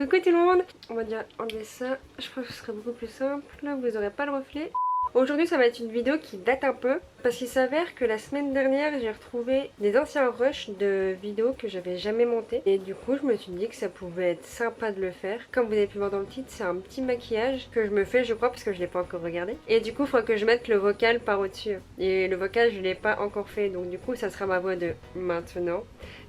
Coucou tout le monde. On va déjà enlever ça, je pense que ce serait beaucoup plus simple, vous n'aurez pas le reflet. Aujourd'hui ça va être une vidéo qui date un peu parce qu'il s'avère que la semaine dernière j'ai retrouvé des anciens rushs de vidéos que j'avais jamais montées et du coup je me suis dit que ça pouvait être sympa de le faire. Comme vous avez pu voir dans le titre, c'est un petit maquillage que je me fais je crois parce que je l'ai pas encore regardé et du coup il faudra que je mette le vocal par au-dessus et le vocal je l'ai pas encore fait donc du coup ça sera ma voix de maintenant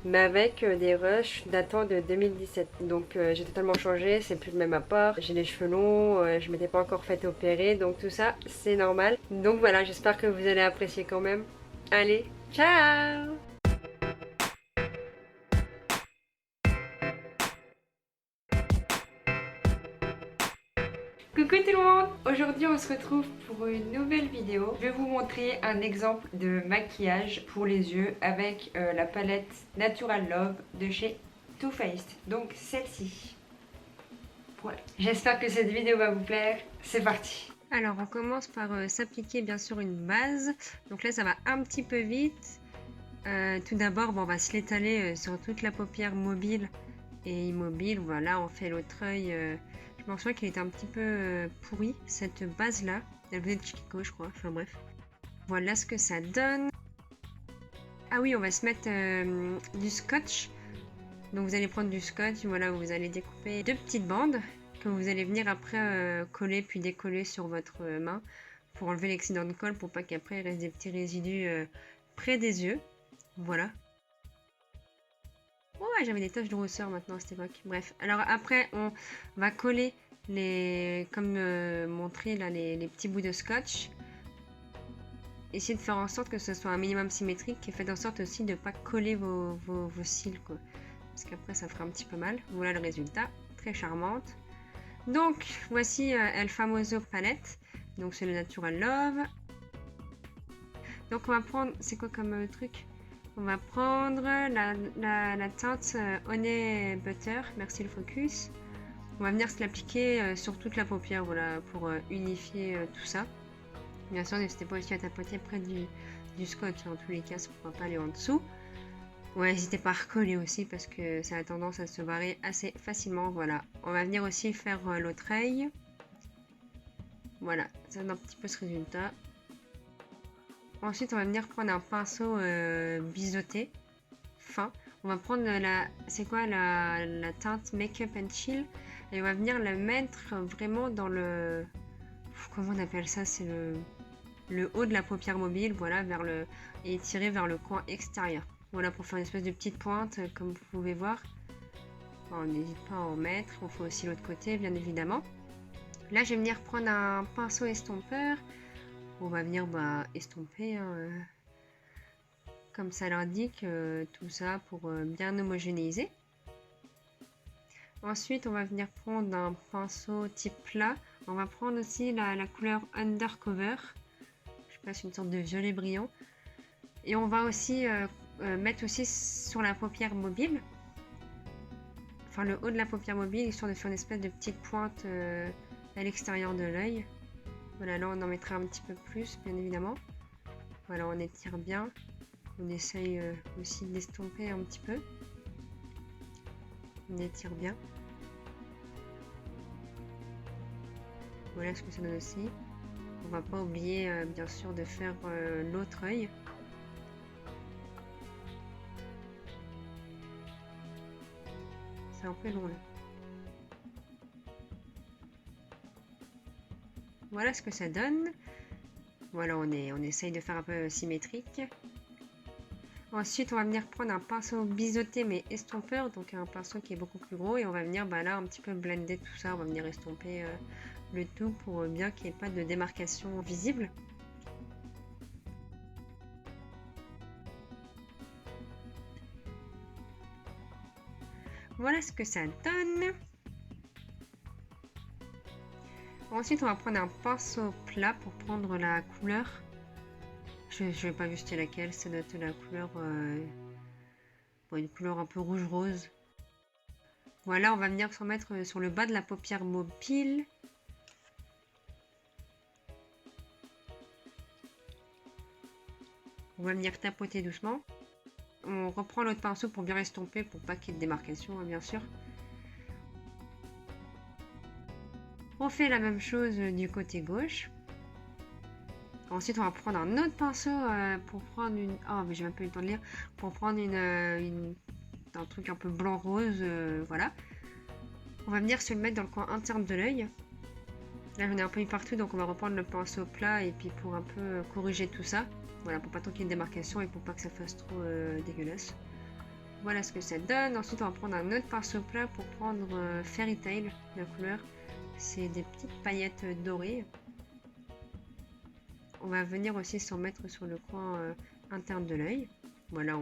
mais avec des rushs datant de 2017. Donc j'ai totalement changé, c'est plus le même apport, j'ai les cheveux longs, je m'étais pas encore fait opérer, donc tout ça c'est normal. Donc voilà, j'espère que vous allez apprécier quand même. Allez, ciao! Coucou tout le monde! Aujourd'hui on se retrouve pour une nouvelle vidéo. Je vais vous montrer un exemple de maquillage pour les yeux avec la palette Natural Love de chez Too Faced. Donc celle-ci. Voilà. J'espère que cette vidéo va vous plaire. C'est parti! Alors on commence par s'appliquer bien sûr une base. Donc là ça va un petit peu vite. Tout d'abord on va se l'étaler sur toute la paupière mobile et immobile. Voilà, on fait l'autre œil. Je me souviens qu'il était un petit peu pourri cette base là. Elle venait de Chico je crois. Enfin bref. Voilà ce que ça donne. Ah oui, on va se mettre du scotch. Donc vous allez prendre du scotch, voilà, vous allez découper deux petites bandes que vous allez venir après coller puis décoller sur votre main pour enlever l'excédent de colle pour pas qu'après il reste des petits résidus près des yeux. Voilà. Ouais, j'avais des taches de rousseur maintenant à cette époque. Bref, alors après on va coller les, comme montré là, les petits bouts de scotch. Essayez de faire en sorte que ce soit un minimum symétrique et faites en sorte aussi de ne pas coller vos cils quoi. Parce qu'après ça fera un petit peu mal. Voilà le résultat, très charmante. Donc voici El Famoso palette, donc c'est le Natural Love. Donc on va prendre, c'est quoi comme truc? On va prendre la teinte Honey Butter, merci le focus. On va venir se l'appliquer sur toute la paupière, voilà, pour unifier tout ça. Bien sûr, n'hésitez pas aussi à tapoter près du scotch, en tous les cas ça ne pourra pas aller en dessous. Ouais, n'hésitez pas à recoller aussi parce que ça a tendance à se barrer assez facilement. Voilà, on va venir aussi faire l'autre œil. Voilà, ça donne un petit peu ce résultat. Ensuite, on va venir prendre un pinceau biseauté fin. On va prendre c'est quoi la teinte Make Up and Chill et on va venir la mettre vraiment dans le, comment on appelle ça, c'est le haut de la paupière mobile, voilà, et tirer vers le coin extérieur. Voilà, pour faire une espèce de petite pointe, comme vous pouvez voir. On n'hésite pas à en mettre. On fait aussi l'autre côté, bien évidemment. Là, je vais venir prendre un pinceau estompeur. On va venir estomper, hein, comme ça l'indique, tout ça pour bien homogénéiser. Ensuite, on va venir prendre un pinceau type plat. On va prendre aussi la couleur Undercover. Je passe une sorte de violet brillant. Et on va aussi mettre aussi sur la paupière mobile, enfin le haut de la paupière mobile, histoire de faire une espèce de petite pointe à l'extérieur de l'œil. Voilà, là on en mettra un petit peu plus, bien évidemment. Voilà, on étire bien. On essaye aussi d'estomper un petit peu. On étire bien. Voilà ce que ça donne aussi. On va pas oublier bien sûr de faire l'autre œil. C'est un peu long là. Voilà ce que ça donne. Voilà, on essaye de faire un peu symétrique. Ensuite, on va venir prendre un pinceau biseauté mais estompeur, donc un pinceau qui est beaucoup plus gros, et on va venir là un petit peu blender tout ça. On va venir estomper le tout pour bien qu'il n'y ait pas de démarcation visible. Voilà ce que ça donne. Ensuite, on va prendre un pinceau plat pour prendre la couleur. Je vais pas juste laquelle, ça doit être la couleur, une couleur un peu rouge-rose. Voilà, on va venir s'en mettre sur le bas de la paupière mobile. On va venir tapoter doucement. On reprend l'autre pinceau pour bien estomper, pour pas qu'il y ait de démarcation, hein, bien sûr. On fait la même chose du côté gauche. Ensuite, on va prendre un autre pinceau pour prendre une... Oh, mais j'ai même pas eu le temps de lire. Pour prendre un truc un peu blanc-rose, voilà. On va venir se le mettre dans le coin interne de l'œil. Là, j'en ai un peu mis partout, donc on va reprendre le pinceau plat et puis pour un peu corriger tout ça. Voilà, pour pas trop qu'il y ait de démarcation et pour pas que ça fasse trop dégueulasse. Voilà ce que ça donne. Ensuite, on va prendre un autre pinceau plat pour prendre Fairy Tail, la couleur. C'est des petites paillettes dorées. On va venir aussi s'en mettre sur le coin interne de l'œil. Voilà,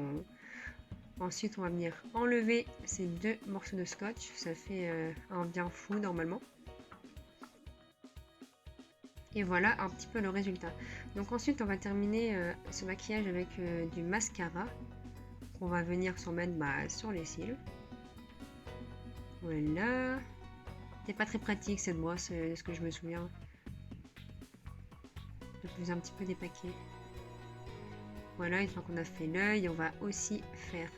ensuite on va venir enlever ces deux morceaux de scotch. Ça fait un bien fou normalement. Et voilà un petit peu le résultat. Donc ensuite on va terminer ce maquillage avec du mascara. On va venir s'en mettre sur les cils. Voilà. C'est pas très pratique cette brosse, de ce que je me souviens. Je faisais un petit peu dépaquer. Voilà, une fois qu'on a fait l'œil, on va aussi faire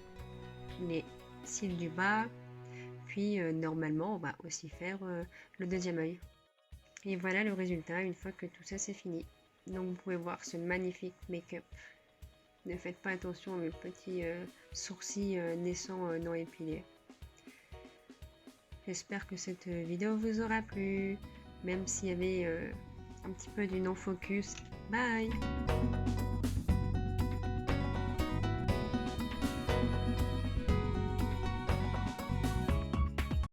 les cils du bas. Puis normalement, on va aussi faire le deuxième œil. Et voilà le résultat une fois que tout ça c'est fini. Donc vous pouvez voir ce magnifique make-up. Ne faites pas attention aux petits sourcils naissants non épilés. J'espère que cette vidéo vous aura plu, même s'il y avait un petit peu du non-focus. Bye!